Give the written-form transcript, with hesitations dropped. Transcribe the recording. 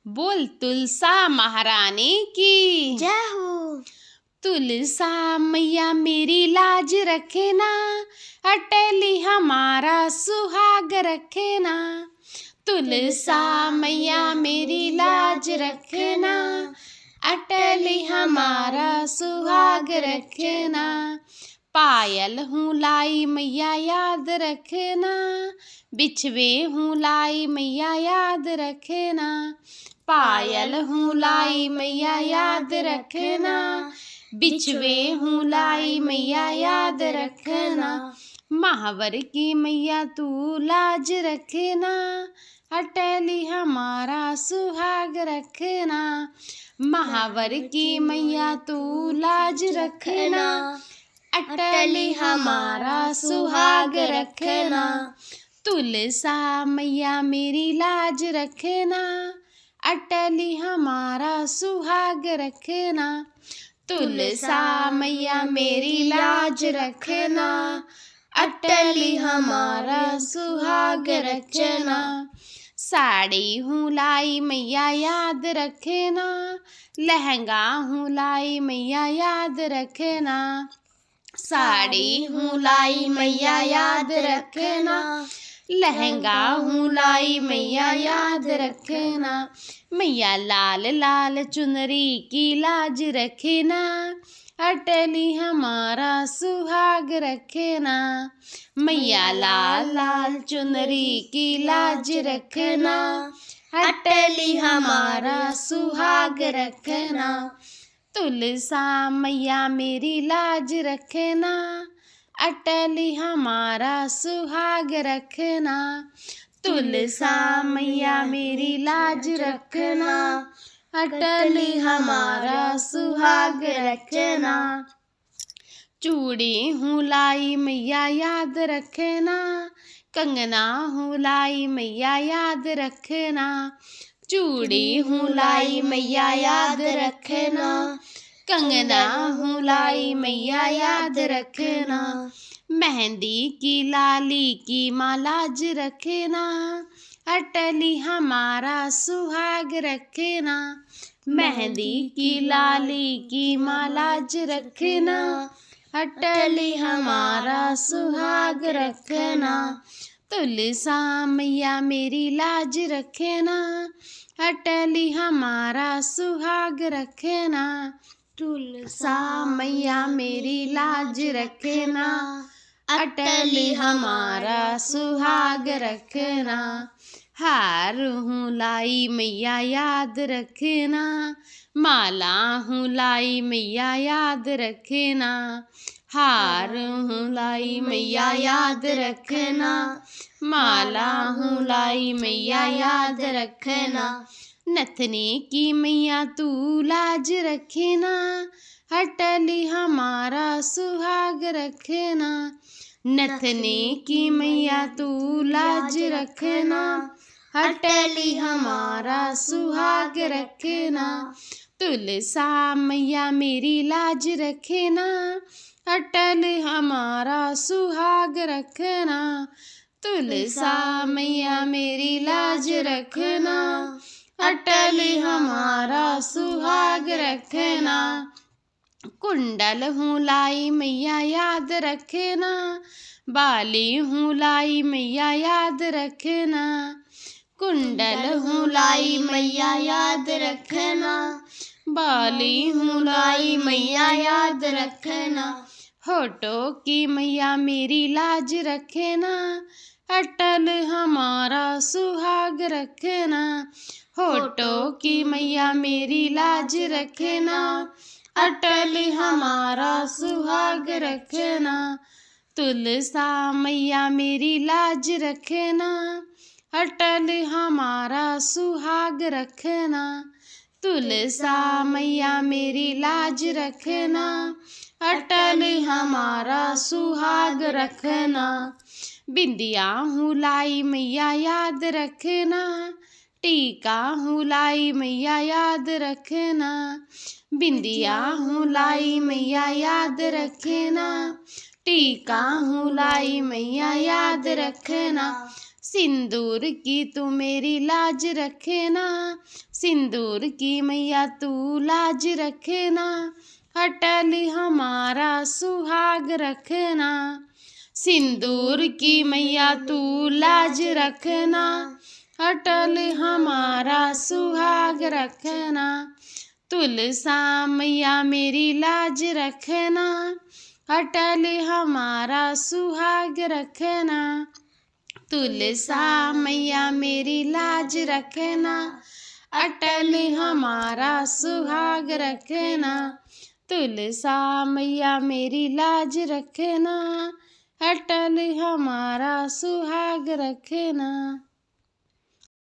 बोल तुलसा महारानी की जय हो। तुलसा मैया मेरी लाज रखे ना, अटली हमारा सुहाग रखे ना। तुलसा मैया मेरी लाज रखे ना, अटली हमारा सुहाग रखे ना। पायल हूँ लाई मैया याद रखना, बिछवे हूँ लाई मैया याद रखना। पायल हूँ लाई मैया याद रखना, बिछवे हूँ लाई मैया याद रखना। महावर की मैया तू लाज रखना, अटली हमारा सुहाग रखना। महावर की मैया तू लाज रखना, अटली हमारा सुहाग रखना। तुलसा मैया मेरी लाज रखना, अटली हमारा सुहाग रखना। तुलसा मैया मेरी लाज रखना, अटली हमारा सुहाग रखना। साड़ी हूँ लाई मैया याद रखना, लहंगा हूँ लाई मैया याद रखना। साड़ी हूँ लाई मैया याद रखना, लहंगा हूँ लाई मैया याद रखना। मैया लाल लाल चुनरी की लाज रखना, अटली हमारा सुहाग रखना। मैया लाल लाल चुनरी की लाज रखना, अटली हमारा सुहाग रखना। तुलसा मैया मेरी लाज रखना, अटली हमारा सुहाग रखना। तुलसा मैया मेरी लाज रखना, अटली हमारा सुहाग रखना। चूड़ी हूँ लाई मैया याद रखना, कंगना हूँ लाई मैया याद रखना। चूड़ी हूँ लाई मैया याद रखना, कंगना हूँ लाई मैया याद रखना। मेहंदी की लाली की मालाज रखना, अटली हमारा सुहाग रखना। मेहंदी की लाली की मालाज रखना, अटली हमारा सुहाग रखना। तुलसा मैया मेरी लाज रखना, अटली हमारा सुहाग रखना। तुलसा मैया मेरी लाज रखना, अटली हमारा सुहाग रखना। हार हूँ लाई मैया याद रखना, माला हूँ लाई मैया याद रखना। हार हूँ लाई मैया याद रखना, माला हूँ लाई मैया याद रखना। नथनी की मैया तू लाज रखना, अटली हमारा सुहाग रखना। नथनी की मैया तू लाज रखना, अटली हमारा सुहाग रखना। तुलसा मैया मेरी लाज रखना, अटल हमारा सुहाग रखना। तुलसा मैया मेरी लाज रखना, अटली हमारा सुहाग रखना। कुंडल हूँ लाई मैया याद रखना, बाली हूँ लाई मैया याद रखना। कुंडल हूँ लाई मैया याद रखना, बाली हूँ लाई मैया याद रखना। होठों की मैया मेरी लाज रखना, अटल हमारा सुहाग रखना। होठों की मैया मेरी लाज रखना, अटल हमारा सुहाग रखना। तुलसा मैया मेरी लाज रखना, अटल हमारा सुहाग रखना। तुलसा मैया मेरी लाज रखना, अटल हमारा सुहाग रखना। बिंदिया हूँ लाई मैया याद रखना, टीका हूँ लाई मैया याद रखना। बिंदिया हूँ लाई मैया याद रखना, टीका हूँ लाई मैया याद रखना। सिंदूर की तू मेरी लाज रखना, सिंदूर की मैया तू लाज रखना, अटल हमारा सुहाग रखना। सिंदूर की मैया तू लाज रखना, अटल हमारा सुहाग रखना। तुलसा मैया मेरी लाज रखना, अटल हमारा सुहाग रखना। तुलसा मैया मेरी लाज रखना, अटल हमारा सुहाग रखना। तुलसा मैया मेरी लाज रखना, अटल हमारा सुहाग रखना।